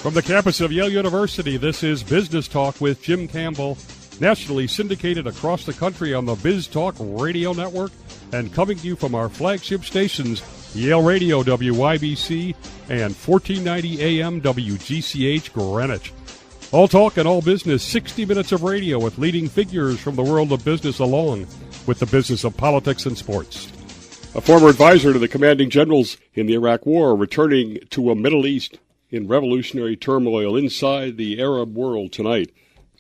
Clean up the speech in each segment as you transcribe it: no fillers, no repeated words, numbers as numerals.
From the campus of Yale University, this is Business Talk with Jim Campbell, nationally syndicated across the country on the Biz Talk Radio Network and coming to you from our flagship stations, Yale Radio, WYBC, and 1490 AM WGCH Greenwich. All talk and all business, 60 minutes of radio with leading figures from the world of business along with the business of politics and sports. A former advisor to the commanding generals in the Iraq War, returning to a Middle East in revolutionary turmoil inside the Arab world tonight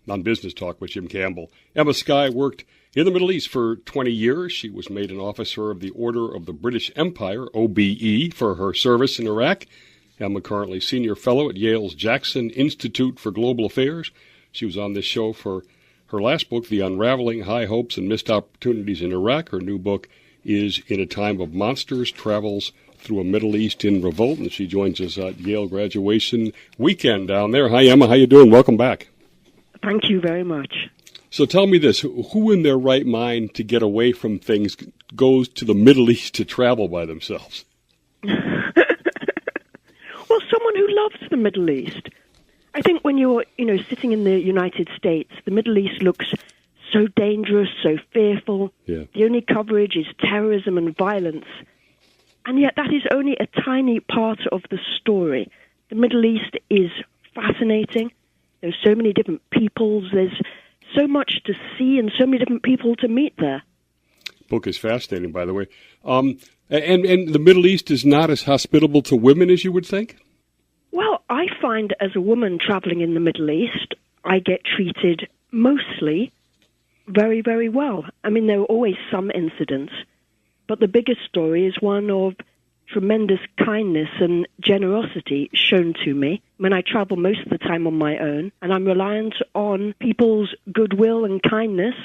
on Business Talk with Jim Campbell. Emma Skye worked in the Middle East for 20 years. She was made an officer of the Order of the British Empire, OBE, for her service in Iraq. Emma currently senior fellow at Yale's Jackson Institute for Global Affairs. She was on this show for her last book, The Unraveling, High Hopes and Missed Opportunities in Iraq. Her new book is In a Time of Monsters, Travels Through a Middle East in Revolt, and she joins us at Yale graduation weekend down there. Hi, Emma. How you doing? Welcome back. Thank you very much. So tell me this. Who in their right mind to get away from things goes to the Middle East to travel by themselves? Well, someone who loves the Middle East. I think when you're, sitting in the United States, the Middle East looks so dangerous, so fearful. Yeah. The only coverage is terrorism and violence. And yet that is only a tiny part of the story. The Middle East is fascinating. There's so many different peoples. There's so much to see and so many different people to meet there. Book is fascinating, by the way. And the Middle East is not as hospitable to women as you would think? Well, I find as a woman traveling in the Middle East, I get treated mostly very, very well. I mean, there are always some incidents. But the biggest story is one of tremendous kindness and generosity shown to me when I travel most of the time on my own, and I'm reliant on people's goodwill and kindness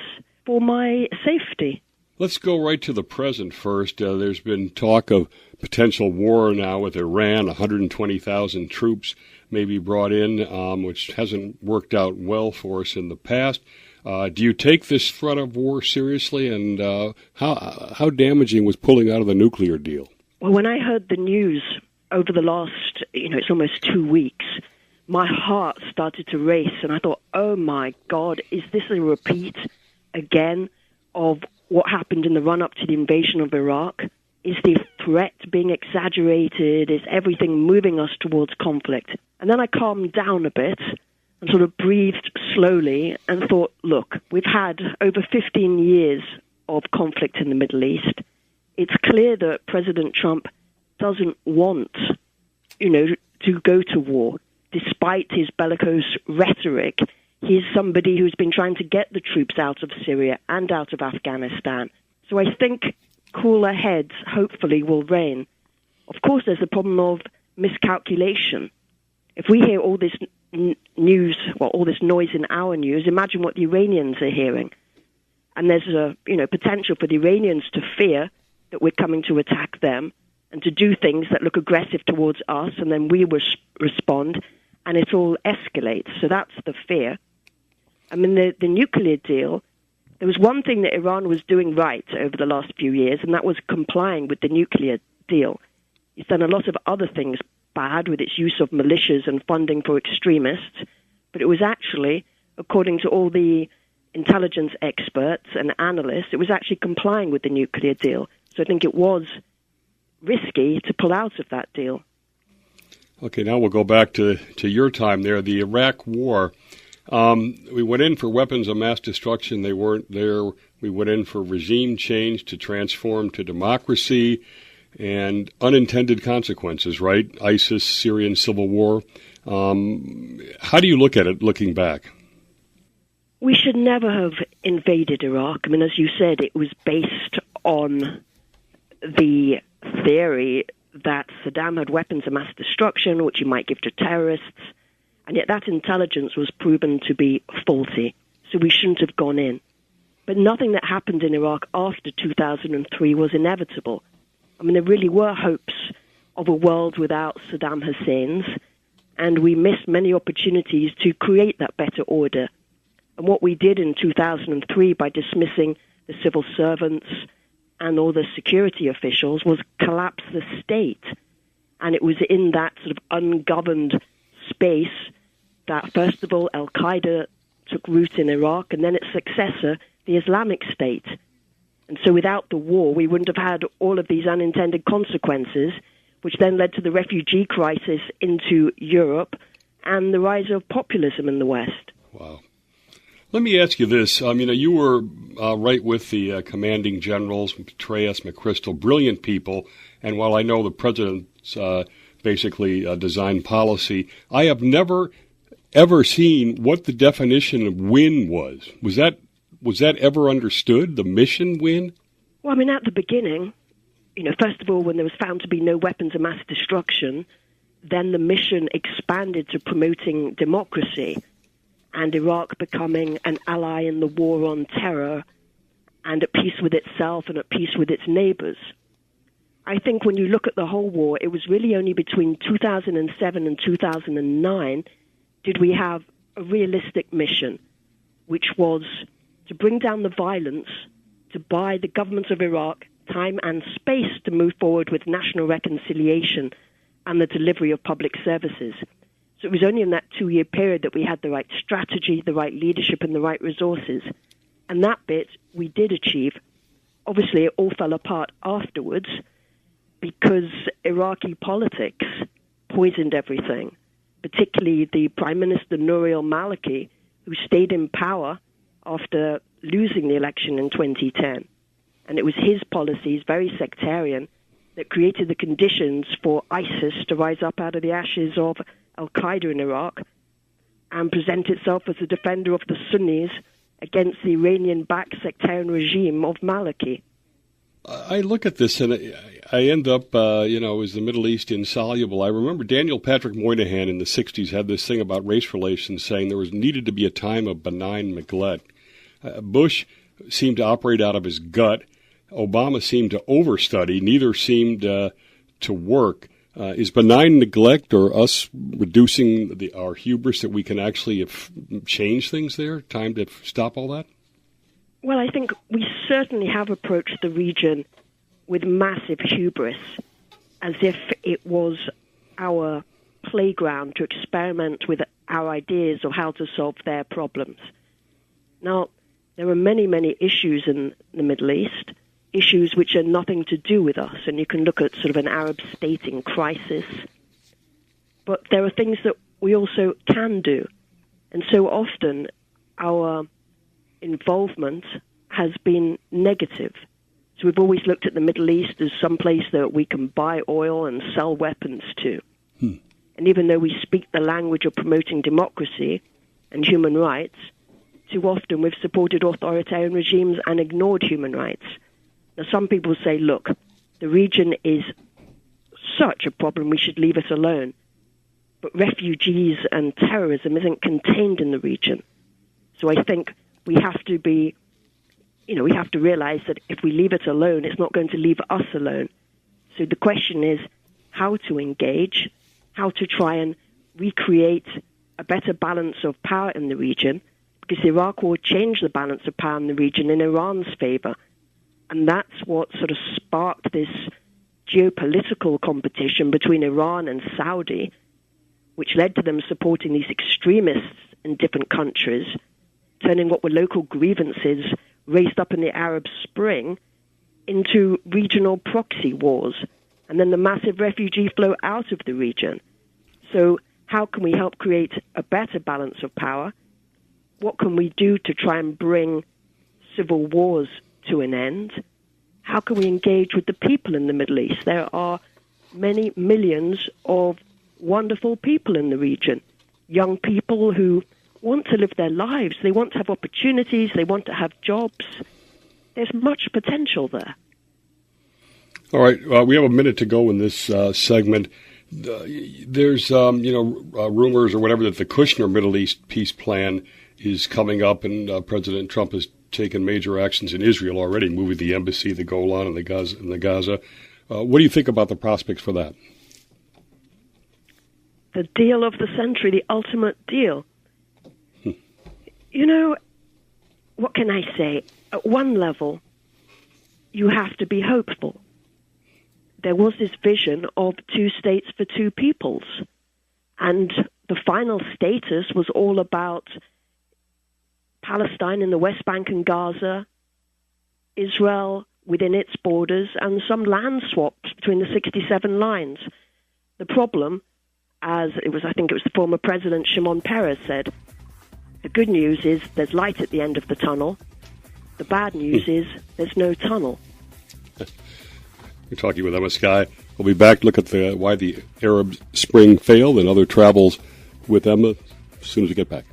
for my safety. Let's go right to the present first. There's been talk of potential war now with Iran, 120,000 troops may be brought in, which hasn't worked out well for us in the past. Do you take this threat of war seriously, and how damaging was pulling out of the nuclear deal? Well, when I heard the news over the last, it's almost 2 weeks, my heart started to race, and I thought, oh my God, is this a repeat again of what happened in the run-up to the invasion of Iraq? Is the threat being exaggerated? Is everything moving us towards conflict? And then I calmed down a bit and sort of breathed slowly and thought, look, we've had over 15 years of conflict in the Middle East. It's clear that President Trump doesn't want, to go to war. Despite his bellicose rhetoric, he's somebody who's been trying to get the troops out of Syria and out of Afghanistan. So I think cooler heads hopefully will reign. Of course, there's the problem of miscalculation. If we hear all this news, all this noise in our news, imagine what the Iranians are hearing. And there's a potential for the Iranians to fear that we're coming to attack them and to do things that look aggressive towards us, and then we will respond, and it all escalates. So that's the fear. I mean, the nuclear deal, there was one thing that Iran was doing right over the last few years, and that was complying with the nuclear deal. It's done a lot of other things bad with its use of militias and funding for extremists, but it was actually, according to all the intelligence experts and analysts, it was actually complying with the nuclear deal. So I think it was risky to pull out of that deal. Okay, now we'll go back to your time there, the Iraq War. We went in for weapons of mass destruction. They weren't there. We went in for regime change to transform to democracy and unintended consequences, right? ISIS, Syrian civil war. How do you look at it looking back? We should never have invaded Iraq. I mean, as you said, it was based on the theory that Saddam had weapons of mass destruction, which he might give to terrorists, and yet that intelligence was proven to be faulty, so we shouldn't have gone in. But nothing that happened in Iraq after 2003 was inevitable. I mean, there really were hopes of a world without Saddam Hussein's, and we missed many opportunities to create that better order. And what we did in 2003 by dismissing the civil servants and all the security officials was collapse the state. And it was in that sort of ungoverned space that, first of all, Al-Qaeda took root in Iraq, and then its successor, the Islamic State. And so without the war, we wouldn't have had all of these unintended consequences, which then led to the refugee crisis into Europe and the rise of populism in the West. Wow. Let me ask you this. You were right with the commanding generals, Petraeus, McChrystal, brilliant people. And while I know the president's basically designed policy, I have never, ever seen what the definition of win was. Was that ever understood, the mission win? Well, at the beginning, first of all, when there was found to be no weapons of mass destruction, then the mission expanded to promoting democracy and Iraq becoming an ally in the war on terror and at peace with itself and at peace with its neighbors. I think when you look at the whole war, it was really only between 2007 and 2009 did we have a realistic mission, which was to bring down the violence, to buy the government of Iraq time and space to move forward with national reconciliation and the delivery of public services. So it was only in that 2-year period that we had the right strategy, the right leadership, and the right resources. And that bit we did achieve. Obviously, it all fell apart afterwards because Iraqi politics poisoned everything, particularly the Prime Minister Nouri al-Maliki, who stayed in power after losing the election in 2010. And it was his policies, very sectarian, that created the conditions for ISIS to rise up out of the ashes of Al-Qaeda in Iraq and present itself as a defender of the Sunnis against the Iranian-backed sectarian regime of Maliki. I look at this and I end up, is the Middle East insoluble? I remember Daniel Patrick Moynihan in the 60s had this thing about race relations saying there needed to be a time of benign neglect. Bush seemed to operate out of his gut. Obama seemed to overstudy. Neither seemed to work. Is benign neglect or us reducing our hubris that we can actually change things there? Time to stop all that? Well, I think we certainly have approached the region with massive hubris, as if it was our playground to experiment with our ideas of how to solve their problems. Now, there are many, many issues in the Middle East, issues which are nothing to do with us, and you can look at sort of an Arab state in crisis. But there are things that we also can do. And so often our involvement has been negative. So we've always looked at the Middle East as some place that we can buy oil and sell weapons to. And even though we speak the language of promoting democracy and human rights, too often we've supported authoritarian regimes and ignored human rights. Now, some people say, look, the region is such a problem, we should leave it alone. But refugees and terrorism isn't contained in the region. So I think we have to we have to realize that if we leave it alone, it's not going to leave us alone. So the question is how to engage, how to try and recreate a better balance of power in the region, because the Iraq War changed the balance of power in the region in Iran's favor. And that's what sort of sparked this geopolitical competition between Iran and Saudi, which led to them supporting these extremists in different countries, turning what were local grievances raised up in the Arab Spring into regional proxy wars, and then the massive refugee flow out of the region. So how can we help create a better balance of power? What can we do to try and bring civil wars to an end? How can we engage with the people in the Middle East? There are many millions of wonderful people in the region, young people who want to live their lives. They want to have opportunities. They want to have jobs. There's much potential there. All right. We have a minute to go in this segment. There's, rumors or whatever that the Kushner Middle East peace plan is coming up, and President Trump has taken major actions in Israel already, moving the embassy, the Golan, and the Gaza. What do you think about the prospects for that? The deal of the century, the ultimate deal. What can I say? At one level, you have to be hopeful. There was this vision of 2 states for 2 peoples. And the final status was all about Palestine in the West Bank and Gaza, Israel within its borders, and some land swaps between the 67 lines. The problem, I think it was the former president Shimon Peres said, the good news is there's light at the end of the tunnel. The bad news is there's no tunnel. We're talking with Emma Skye. We'll be back to look at why the Arab Spring failed and other travels with Emma as soon as we get back.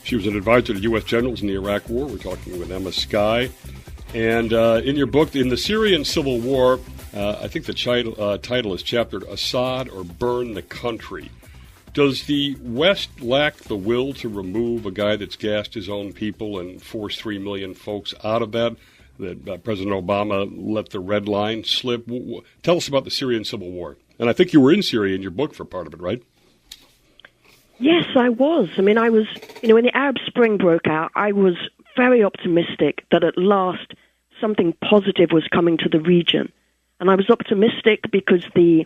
She was an advisor to U.S. generals in the Iraq War. We're talking with Emma Skye. And in your book, in the Syrian Civil War, I think the title is chaptered Assad or Burn the Country. Does the West lack the will to remove a guy that's gassed his own people and forced 3 million folks out of that President Obama let the red line slip? Tell us about the Syrian Civil War. And I think you were in Syria in your book for part of it, right? Yes, I was. I mean, when the Arab Spring broke out, I was very optimistic that at last something positive was coming to the region. And I was optimistic because the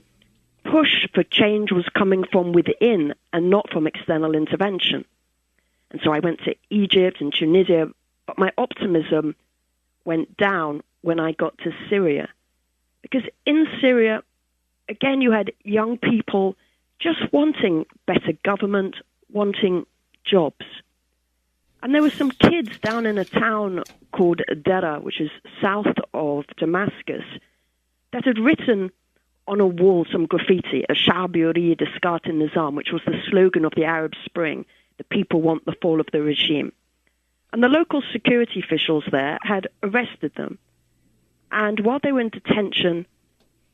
push for change was coming from within and not from external intervention. And so I went to Egypt and Tunisia, but my optimism went down when I got to Syria. Because in Syria, again, you had young people just wanting better government, wanting jobs. And there were some kids down in a town called Dera, which is south of Damascus, that had written on a wall some graffiti, "Sha'b yurid isqat an-nizam," which was the slogan of the Arab Spring, the people want the fall of the regime. And the local security officials there had arrested them. And while they were in detention,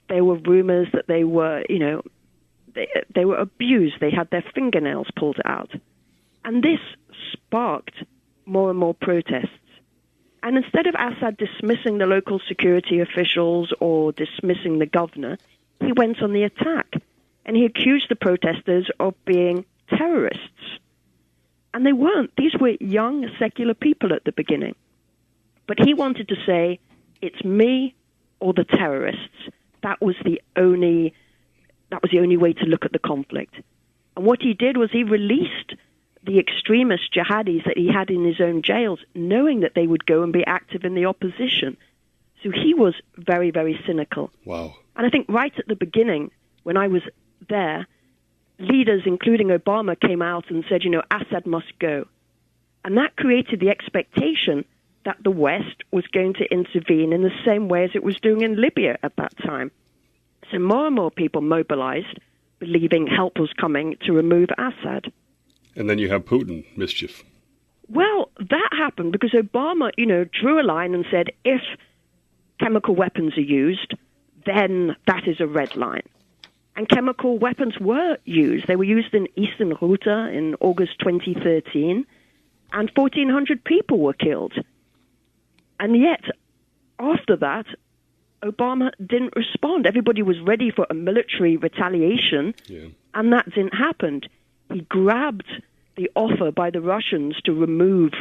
there were rumors that they were, they were abused. They had their fingernails pulled out. And this sparked more and more protests. And instead of Assad dismissing the local security officials or dismissing the governor, he went on the attack. And he accused the protesters of being terrorists. And they weren't. These were young, secular people at the beginning. But he wanted to say, it's me or the terrorists. That was the only way to look at the conflict. And what he did was he released the extremist jihadis that he had in his own jails, knowing that they would go and be active in the opposition. So he was very, very cynical. Wow. And I think right at the beginning, when I was there, leaders, including Obama, came out and said, Assad must go. And that created the expectation that the West was going to intervene in the same way as it was doing in Libya at that time. So more and more people mobilized, believing help was coming to remove Assad. And then you have Putin mischief. Well, that happened because Obama, drew a line and said, if chemical weapons are used, then that is a red line. And chemical weapons were used. They were used in eastern Ghouta in August 2013, and 1,400 people were killed. And yet, after that, Obama didn't respond. Everybody was ready for a military retaliation, and that didn't happen. He grabbed the offer by the Russians to remove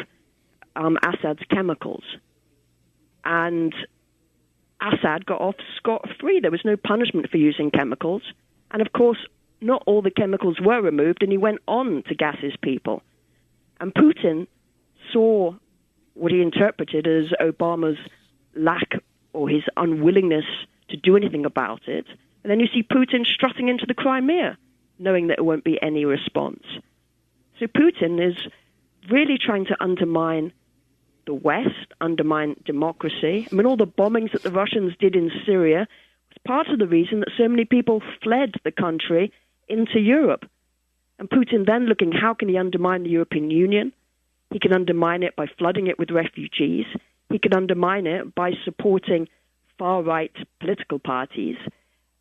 Assad's chemicals. And Assad got off scot-free. There was no punishment for using chemicals. And, of course, not all the chemicals were removed, and he went on to gas his people. And Putin saw what he interpreted as Obama's lack or his unwillingness to do anything about it. And then you see Putin strutting into the Crimea, knowing that there won't be any response. So Putin is really trying to undermine the West, undermine democracy. I mean, all the bombings that the Russians did in Syria was part of the reason that so many people fled the country into Europe. And Putin then looking, how can he undermine the European Union? He can undermine it by flooding it with refugees. He can undermine it by supporting far-right political parties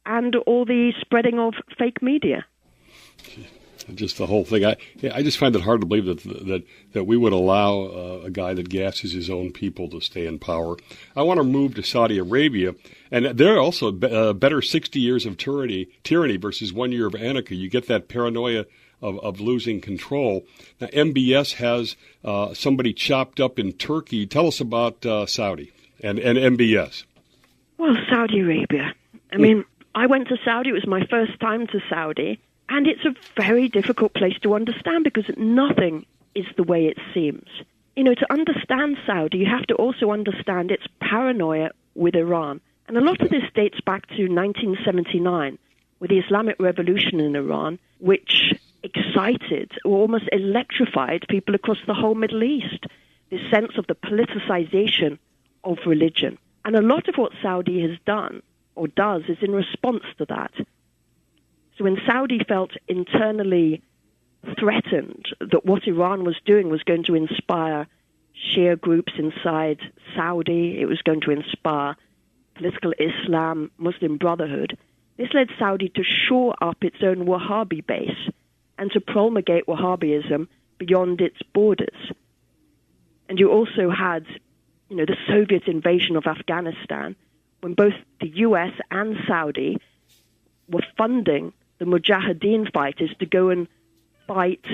and all the spreading of fake media. Just the whole thing. I just find it hard to believe that we would allow a guy that gasses his own people to stay in power. I want to move to Saudi Arabia, and they're also better 60 years of tyranny versus 1 year of anarchy. You get that paranoia of losing control. Now, MBS has somebody chopped up in Turkey. Tell us about Saudi and MBS. Well, Saudi Arabia. I mean, I went to Saudi. It was my first time to Saudi. And it's a very difficult place to understand because nothing is the way it seems. You know, to understand Saudi, you have to also understand its paranoia with Iran. And a lot of this dates back to 1979 with the Islamic Revolution in Iran, which excited or almost electrified people across the whole Middle East, this sense of the politicization of religion. And a lot of what Saudi has done or does is in response to that. So when Saudi felt internally threatened that what Iran was doing was going to inspire Shia groups inside Saudi, it was going to inspire political Islam, Muslim Brotherhood, this led Saudi to shore up its own Wahhabi base and to promulgate Wahhabism beyond its borders. And you also had, you know, the Soviet invasion of Afghanistan, when both the US and Saudi were funding the Mujahideen fighters to go and fight,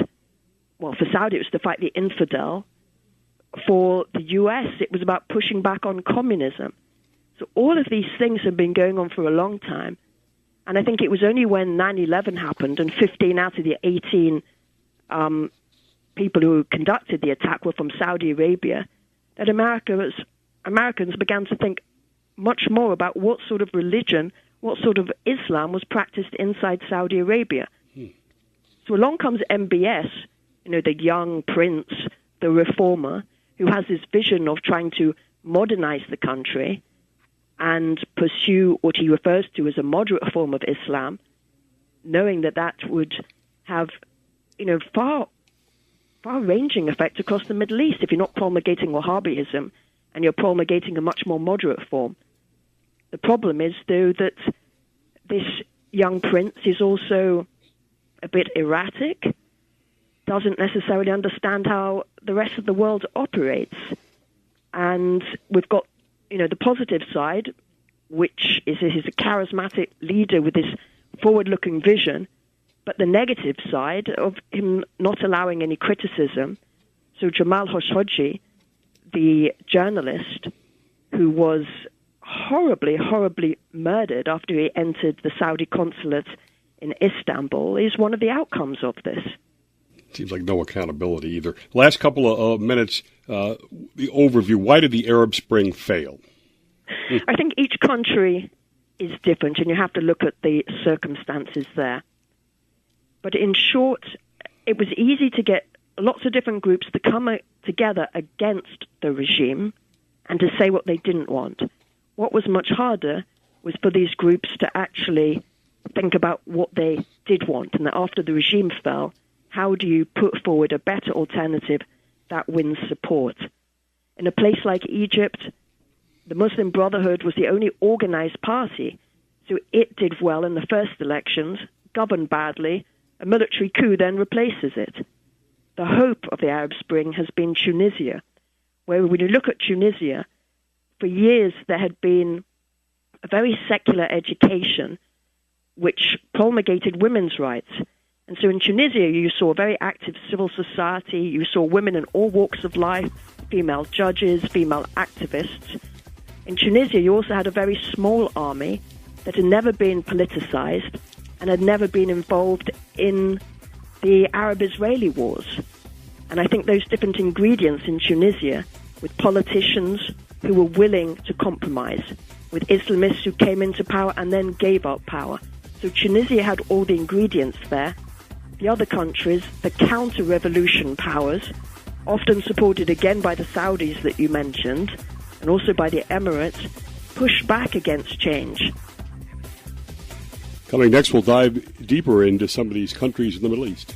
well, for Saudi it was to fight the infidel. For the US, it was about pushing back on communism. So all of these things have been going on for a long time. And I think it was only when 9/11 happened and 15 out of the 18 people who conducted the attack were from Saudi Arabia that Americans began to think much more about what sort of religion, what sort of Islam was practiced inside Saudi Arabia. So along comes MBS, you know, the young prince, the reformer, who has this vision of trying to modernize the country and pursue what he refers to as a moderate form of Islam, knowing that that would have, you know, far-ranging effect across the Middle East if you're not promulgating Wahhabism and you're promulgating a much more moderate form. The problem is, though, that this young prince is also a bit erratic, doesn't necessarily understand how the rest of the world operates. And we've got, you know, the positive side, which is he's a charismatic leader with this forward-looking vision, but the negative side of him not allowing any criticism. So Jamal Khashoggi, the journalist who was horribly murdered after he entered the Saudi consulate in Istanbul, is one of the outcomes of this. Seems like no accountability either. Last couple of minutes, the overview. Why did the Arab Spring fail? I think each country is different, and you have to look at the circumstances there. But in short, it was easy to get lots of different groups to come together against the regime and to say what they didn't want. What was much harder was for these groups to actually think about what they did want, and that after the regime fell, how do you put forward a better alternative that wins support? In a place like Egypt, the Muslim Brotherhood was the only organized party, so it did well in the first elections, governed badly. A military coup then replaces it. The hope of the Arab Spring has been Tunisia, where when you look at Tunisia, for years there had been a very secular education which promulgated women's rights. And so in Tunisia, you saw a very active civil society. You saw women in all walks of life, female judges, female activists. In Tunisia, you also had a very small army that had never been politicized and had never been involved in the Arab-Israeli wars. And I think those different ingredients in Tunisia, with politicians who were willing to compromise, with Islamists who came into power and then gave up power. So Tunisia had all the ingredients there. The other countries, the counter-revolution powers, often supported again by the Saudis that you mentioned, and also by the Emirates, pushed back against change. Coming next, we'll dive deeper into some of these countries in the Middle East.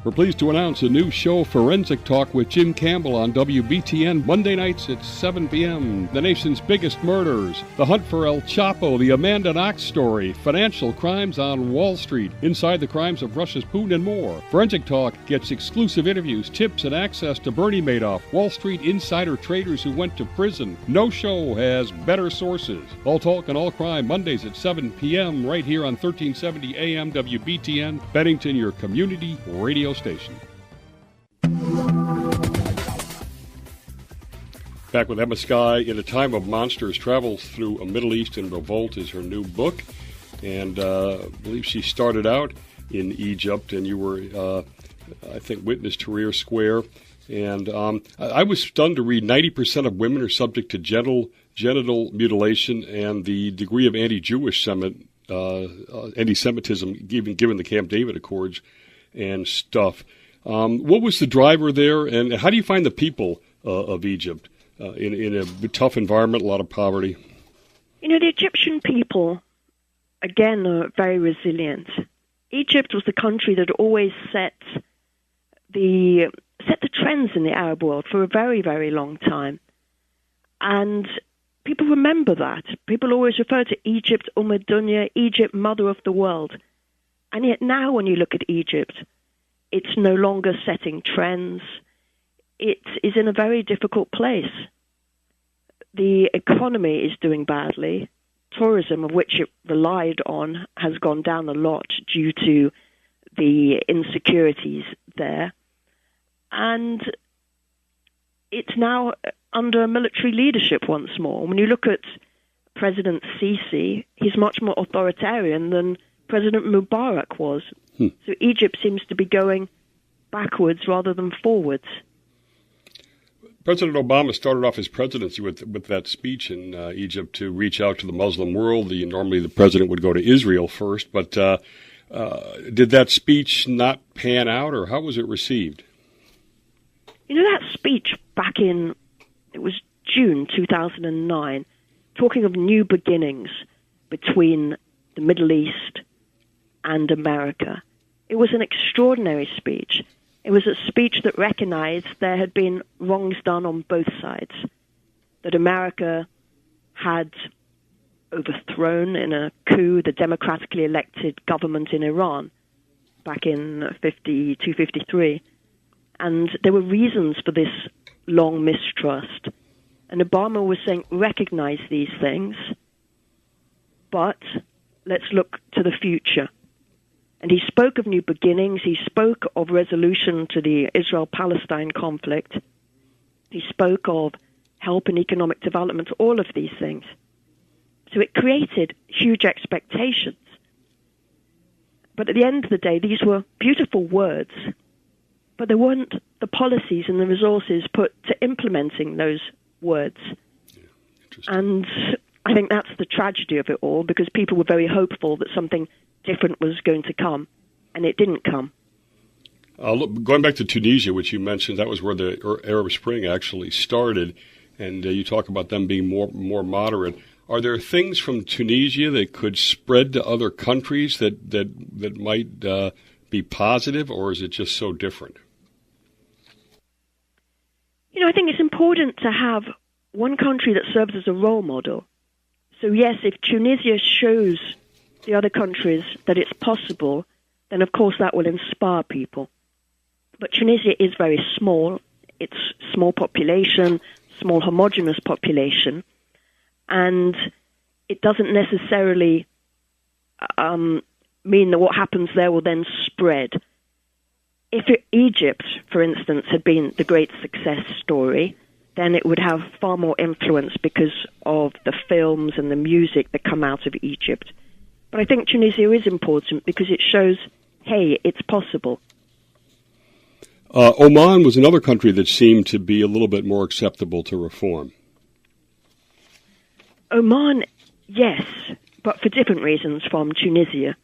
We're pleased to announce a new show, Forensic Talk with Jim Campbell, on WBTN, Monday nights at 7 p.m. The nation's biggest murders, the hunt for El Chapo, the Amanda Knox story, financial crimes on Wall Street, inside the crimes of Russia's Putin, and more. Forensic Talk gets exclusive interviews, tips, and access to Bernie Madoff, Wall Street insider traders who went to prison. No show has better sources. All talk and all crime, Mondays at 7 p.m. right here on 1370 AM WBTN, Bennington, your community radio station. Back with Emma Skye. In a Time of Monsters, travels through a Middle East and Revolt is her new book. And I believe she started out in Egypt, and you were, I think, witness to Tahrir Square. And I was stunned to read 90% of women are subject to genital mutilation, and the degree of anti-Jewish anti-Semitism, even given the Camp David Accords and stuff. What was the driver there, and how do you find the people of Egypt in a tough environment, a lot of poverty? You know, the Egyptian people, again, are very resilient. Egypt was the country that always set the trends in the Arab world for a very, very long time. And people remember that. People always refer to Egypt, Dunya, Egypt, mother of the world. And yet now when you look at Egypt, it's no longer setting trends. It is in a very difficult place. The economy is doing badly. Tourism, of which it relied on, has gone down a lot due to the insecurities there. And it's now under military leadership once more. When you look at President Sisi, he's much more authoritarian than President Mubarak was. So Egypt seems to be going backwards rather than forwards. President Obama started off his presidency with that speech in Egypt to reach out to the Muslim world. Normally the president would go to Israel first, but did that speech not pan out, or how was it received? You know, that speech back in, it was June 2009, talking of new beginnings between the Middle East and America. It was an extraordinary speech. It was a speech that recognized there had been wrongs done on both sides, that America had overthrown in a coup the democratically elected government in Iran back in 52, 53. And there were reasons for this long mistrust. And Obama was saying, recognize these things, but let's look to the future. And he spoke of new beginnings. He spoke of resolution to the Israel-Palestine conflict. He spoke of help and economic development, all of these things. So it created huge expectations. But at the end of the day, these were beautiful words, but there weren't the policies and the resources put to implementing those words. Yeah, and I think that's the tragedy of it all, because people were very hopeful that something different was going to come, and it didn't come. Going back to Tunisia, which you mentioned, that was where the Arab Spring actually started, and you talk about them being more moderate. Are there things from Tunisia that could spread to other countries that might be positive, or is it just so different? You know, I think it's important to have one country that serves as a role model. So yes, if Tunisia shows the other countries that it's possible, then of course that will inspire people. But Tunisia is very small. It's small population, small homogeneous population, and it doesn't necessarily mean that what happens there will then spread. If Egypt, for instance, had been the great success story, then it would have far more influence because of the films and the music that come out of Egypt. But I think Tunisia is important because it shows, hey, it's possible. Oman was another country that seemed to be a little bit more acceptable to reform. Oman, yes, but for different reasons from Tunisia.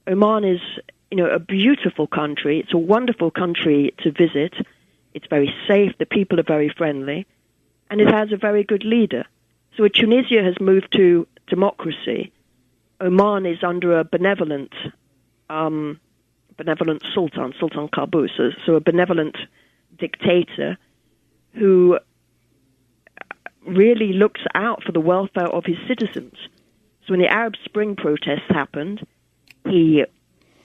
Oman is, you know, a beautiful country. It's a wonderful country to visit. It's very safe. The people are very friendly. And it has a very good leader. So Tunisia has moved to democracy. Oman is under a benevolent benevolent Sultan Qaboos, so a benevolent dictator who really looks out for the welfare of his citizens. So when the Arab Spring protests happened, he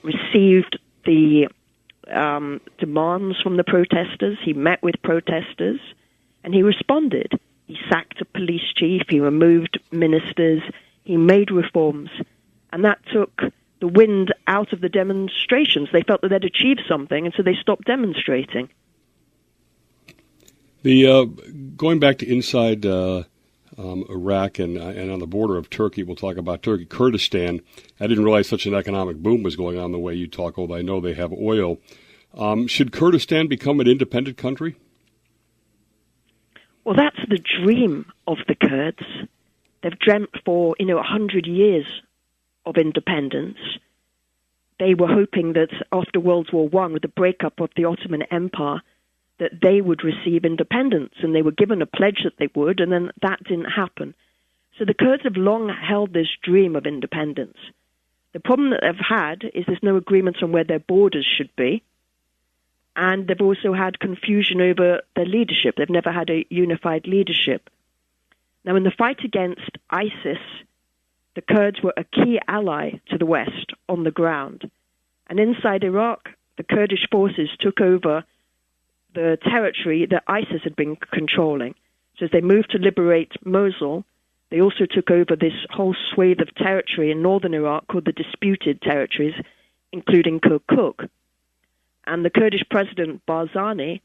received the demands from the protesters, he met with protesters, and he responded. He sacked a police chief, he removed ministers, he made reforms, and that took the wind out of the demonstrations. They felt that they'd achieved something, and so they stopped demonstrating. Going back to inside Iraq and on the border of Turkey, we'll talk about Turkey, Kurdistan. I didn't realize such an economic boom was going on the way you talk, although I know they have oil. Should Kurdistan become an independent country? Well, that's the dream of the Kurds. They've dreamt for, 100 years of independence. They were hoping that after World War I, with the breakup of the Ottoman Empire, that they would receive independence, and they were given a pledge that they would, and then that didn't happen. So the Kurds have long held this dream of independence. The problem that they've had is there's no agreement on where their borders should be, and they've also had confusion over their leadership. They've never had a unified leadership. Now, in the fight against ISIS, the Kurds were a key ally to the West on the ground. And inside Iraq, the Kurdish forces took over the territory that ISIS had been controlling. So as they moved to liberate Mosul, they also took over this whole swathe of territory in northern Iraq called the Disputed Territories, including Kirkuk. And the Kurdish president, Barzani,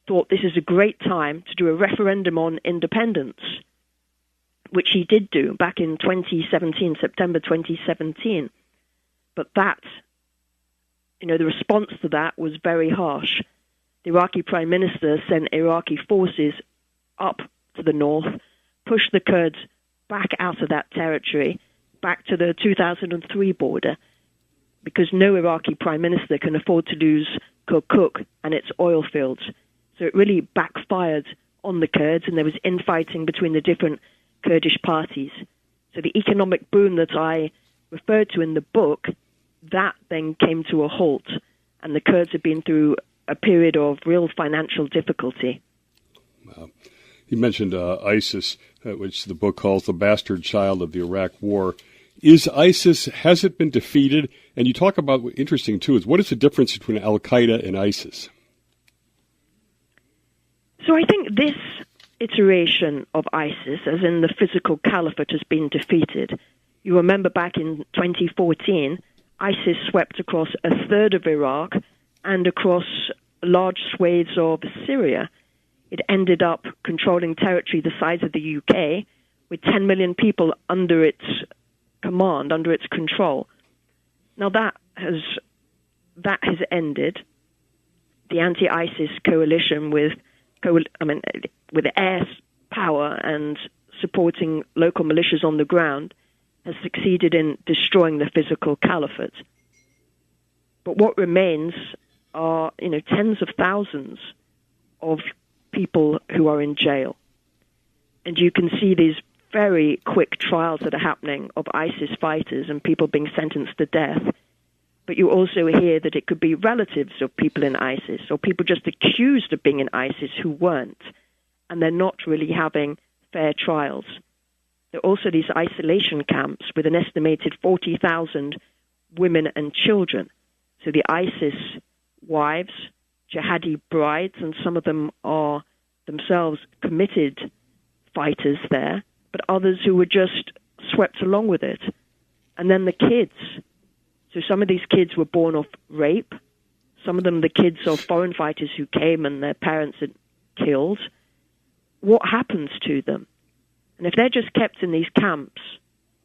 thought this is a great time to do a referendum on independence, which he did do back in 2017, September 2017. But that, the response to that was very harsh. The Iraqi prime minister sent Iraqi forces up to the north, pushed the Kurds back out of that territory, back to the 2003 border, because no Iraqi prime minister can afford to lose Kirkuk and its oil fields. So it really backfired on the Kurds, and there was infighting between the different Kurdish parties. So the economic boom that I referred to in the book, that then came to a halt, and the Kurds have been through a period of real financial difficulty. Wow. You mentioned ISIS, which the book calls the bastard child of the Iraq War. Is ISIS, has it been defeated? And you talk about, interesting too, is what is the difference between Al-Qaeda and ISIS? So I think this iteration of ISIS, as in the physical caliphate, has been defeated. You remember back in 2014, ISIS swept across a third of Iraq and across large swathes of Syria. It ended up controlling territory the size of the UK, with 10 million people under its command, under its control. Now that has ended. The anti-ISIS coalition with air power and supporting local militias on the ground has succeeded in destroying the physical caliphate. But what remains are, tens of thousands of people who are in jail. And you can see these very quick trials that are happening of ISIS fighters and people being sentenced to death. But you also hear that it could be relatives of people in ISIS or people just accused of being in ISIS who weren't, and they're not really having fair trials. There are also these isolation camps with an estimated 40,000 women and children. So the ISIS wives, jihadi brides, and some of them are themselves committed fighters there, but others who were just swept along with it. And then the kids. So some of these kids were born off rape. Some of them, the kids of foreign fighters who came and their parents had killed. What happens to them? And if they're just kept in these camps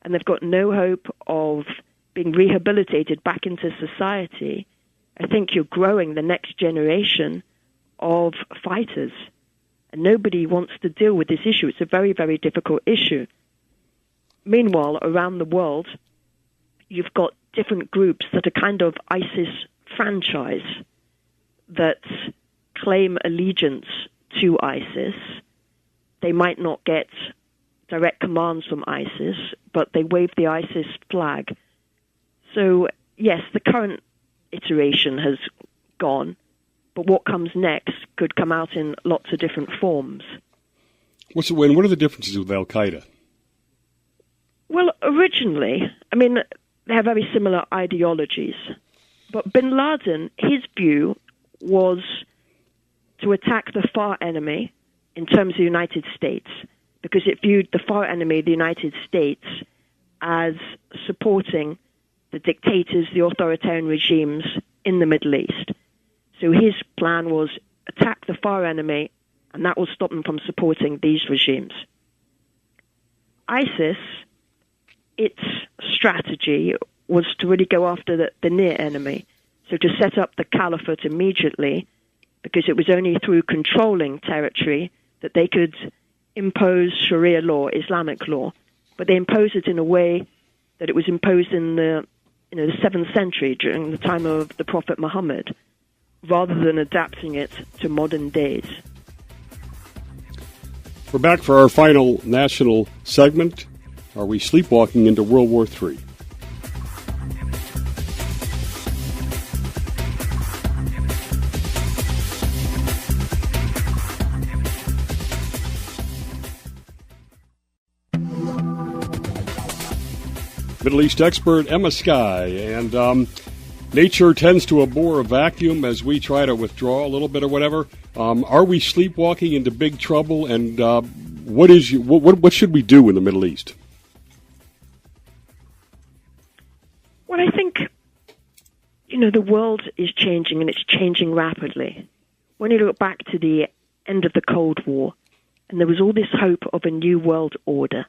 and they've got no hope of being rehabilitated back into society, I think you're growing the next generation of fighters. And nobody wants to deal with this issue. It's a very, very difficult issue. Meanwhile, around the world, you've got different groups that are kind of ISIS franchise that claim allegiance to ISIS. They might not get direct commands from ISIS, but they wave the ISIS flag. So, yes, the current iteration has gone, but what comes next could come out in lots of different forms. What are the differences with Al-Qaeda? Well, originally, they have very similar ideologies. But bin Laden, his view was to attack the far enemy in terms of the United States, because it viewed the far enemy, the United States, as supporting the dictators, the authoritarian regimes in the Middle East. So his plan was attack the far enemy, and that will stop them from supporting these regimes. ISIS, its strategy was to really go after the near enemy, so to set up the caliphate immediately, because it was only through controlling territory that they could impose Sharia law, Islamic law, but they imposed it in a way that it was imposed in the 7th century during the time of the Prophet Muhammad, rather than adapting it to modern days. We're back for our final national segment. Are we sleepwalking into World War III? Middle East expert Emma Sky, and nature tends to abhor a vacuum as we try to withdraw a little bit or whatever. Are we sleepwalking into big trouble, and what should we do in the Middle East? Well, I think, the world is changing, and it's changing rapidly. When you look back to the end of the Cold War, and there was all this hope of a new world order,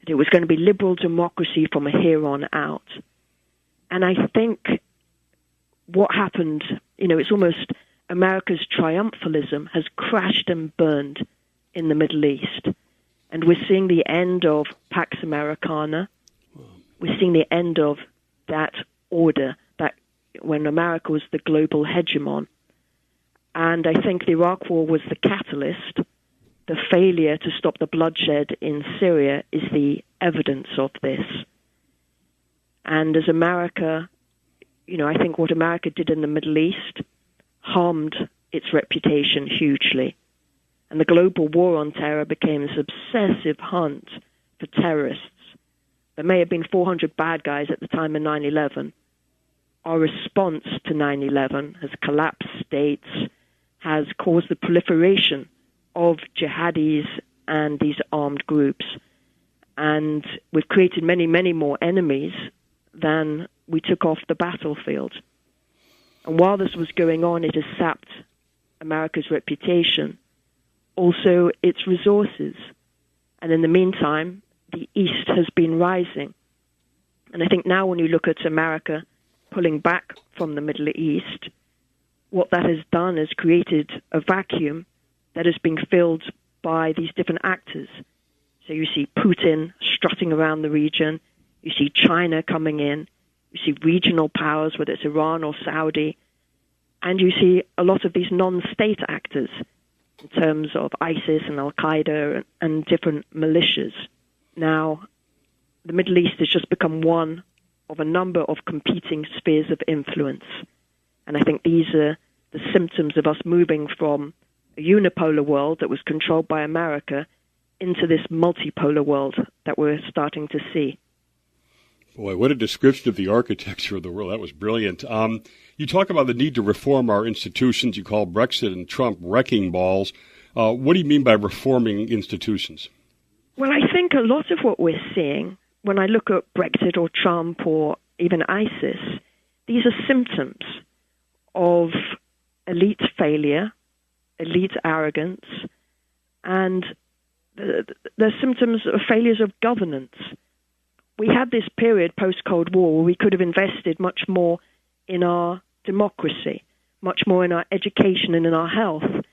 that it was going to be liberal democracy from here on out. And I think what happened, it's almost America's triumphalism has crashed and burned in the Middle East. And we're seeing the end of Pax Americana. We're seeing the end of that order, that when America was the global hegemon. And I think the Iraq War was the catalyst. The failure to stop the bloodshed in Syria is the evidence of this. And as America, I think what America did in the Middle East harmed its reputation hugely. And the global war on terror became this obsessive hunt for terrorists. There may have been 400 bad guys at the time of 9/11. Our response to 9/11 has collapsed states, has caused the proliferation of jihadis and these armed groups. And we've created many, many more enemies than we took off the battlefield. And while this was going on, it has sapped America's reputation, also its resources. And in the meantime, the East has been rising. And I think now when you look at America pulling back from the Middle East, what that has done is created a vacuum that is being filled by these different actors. So you see Putin strutting around the region, you see China coming in, you see regional powers, whether it's Iran or Saudi, and you see a lot of these non-state actors in terms of ISIS and Al-Qaeda and different militias. Now, the Middle East has just become one of a number of competing spheres of influence. And I think these are the symptoms of us moving from a unipolar world that was controlled by America into this multipolar world that we're starting to see. Boy, what a description of the architecture of the world. That was brilliant. You talk about the need to reform our institutions. You call Brexit and Trump wrecking balls. What do you mean by reforming institutions? Well, I think a lot of what we're seeing, when I look at Brexit or Trump or even ISIS, these are symptoms of elite failure, elite arrogance, and they're symptoms of failures of governance. We had this period post-Cold War where we could have invested much more in our democracy, much more in our education and in our health,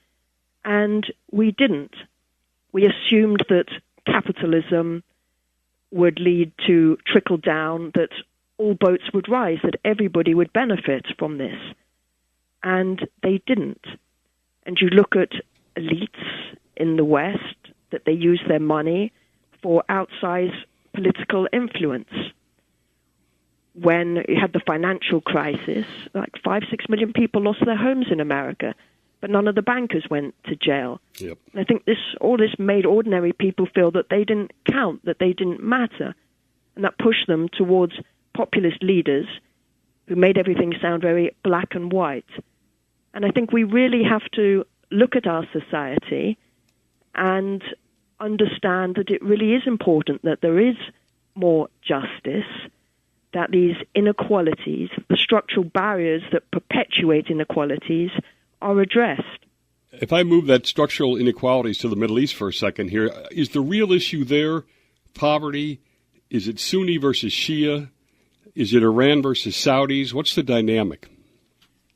and we didn't. We assumed that capitalism would lead to trickle down, that all boats would rise, that everybody would benefit from this. And they didn't. And you look at elites in the West, that they use their money for outsized political influence. when you had the financial crisis, like 5-6 million people lost their homes in America, but none of the bankers went to jail. Yep. And I think all this made ordinary people feel that they didn't count, that they didn't matter, and that pushed them towards populist leaders who made everything sound very black and white. And I think we really have to look at our society and understand that it really is important that there is more justice, that these inequalities, the structural barriers that perpetuate inequalities, are addressed. If I move that structural inequalities to the Middle East for a second here, is the real issue there poverty? Is it Sunni versus Shia? Is it Iran versus Saudis? What's the dynamic?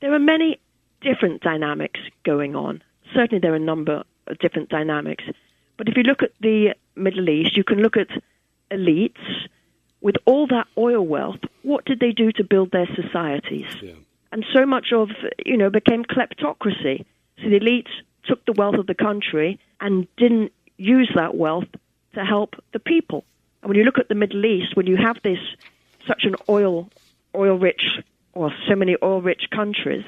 There are many different dynamics going on. Certainly there are a number of different dynamics. But if you look at the Middle East, you can look at elites. With all that oil wealth, what did they do to build their societies? Yeah. And so much of, became kleptocracy. So the elites took the wealth of the country and didn't use that wealth to help the people. And when you look at the Middle East, when you have such an oil-rich, or so many oil-rich countries,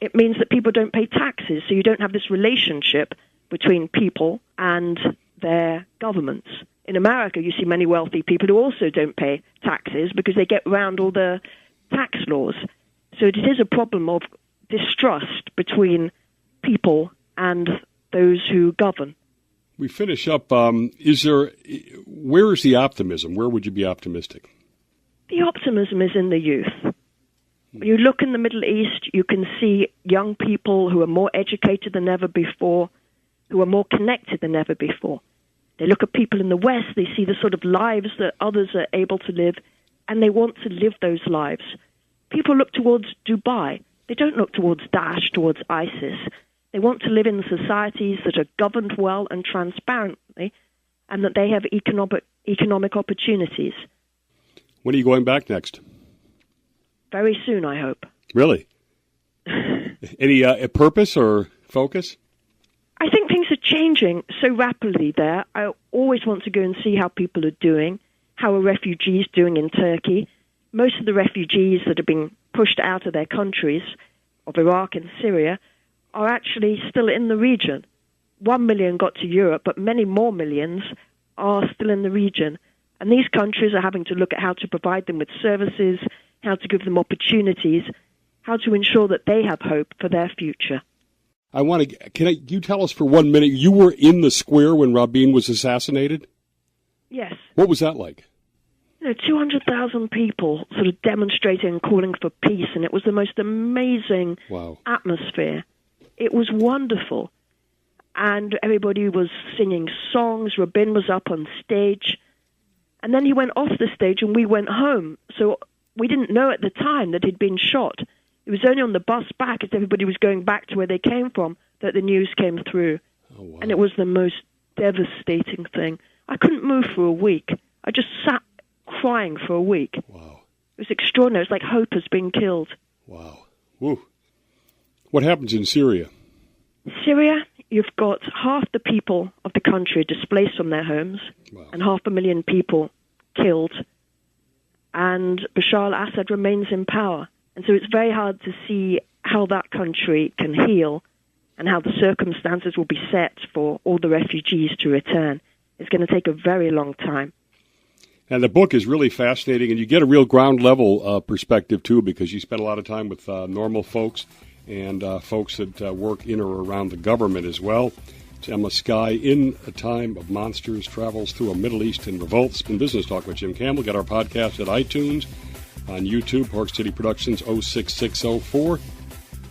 it means that people don't pay taxes. So you don't have this relationship between people and their governments. In America, you see many wealthy people who also don't pay taxes because they get around all the tax laws. So it is a problem of distrust between people and those who govern. We finish up. Where is the optimism? Where would you be optimistic? The optimism is in the youth. When you look in the Middle East, you can see young people who are more educated than ever before, who are more connected than ever before. They look at people in the West, they see the sort of lives that others are able to live, and they want to live those lives. People look towards Dubai. They don't look towards Daesh, towards ISIS. They want to live in societies that are governed well and transparently, and that they have economic opportunities. When are you going back next? Very soon, I hope. Really? Any purpose or focus? I think things are changing so rapidly there. I always want to go and see how people are doing, how are refugees doing in Turkey. Most of the refugees that have been pushed out of their countries, of Iraq and Syria, are actually still in the region. 1 million got to Europe, but many more millions are still in the region. And these countries are having to look at how to provide them with services, how to give them opportunities, how to ensure that they have hope for their future. Can you tell us for 1 minute, you were in the square when Rabin was assassinated? Yes. What was that like? 200,000 people sort of demonstrating and calling for peace, and it was the most amazing atmosphere. It was wonderful. And everybody was singing songs. Rabin was up on stage. And then he went off the stage and we went home. So we didn't know at the time that he'd been shot. It was only on the bus back, as everybody was going back to where they came from, that the news came through. Oh, wow. And it was the most devastating thing. I couldn't move for a week. I just sat crying for a week. Wow. It was extraordinary. It was like hope has been killed. Wow. Woo. What happens in Syria? Syria, you've got half the people of the country displaced from their homes, and 500,000 people killed, and Bashar al-Assad remains in power. And so it's very hard to see how that country can heal and how the circumstances will be set for all the refugees to return. It's going to take a very long time. And the book is really fascinating, and you get a real ground-level perspective, too, because you spend a lot of time with normal folks and folks that work in or around the government as well. It's Emma Skye, In a Time of Monsters, travels through a Middle Eastern revolt. It's been Business Talk with Jim Campbell. Get our podcast at iTunes, on YouTube, Park City Productions 06604.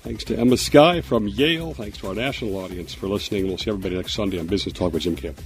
Thanks to Emma Skye from Yale. Thanks to our national audience for listening. We'll see everybody next Sunday on Business Talk with Jim Campbell.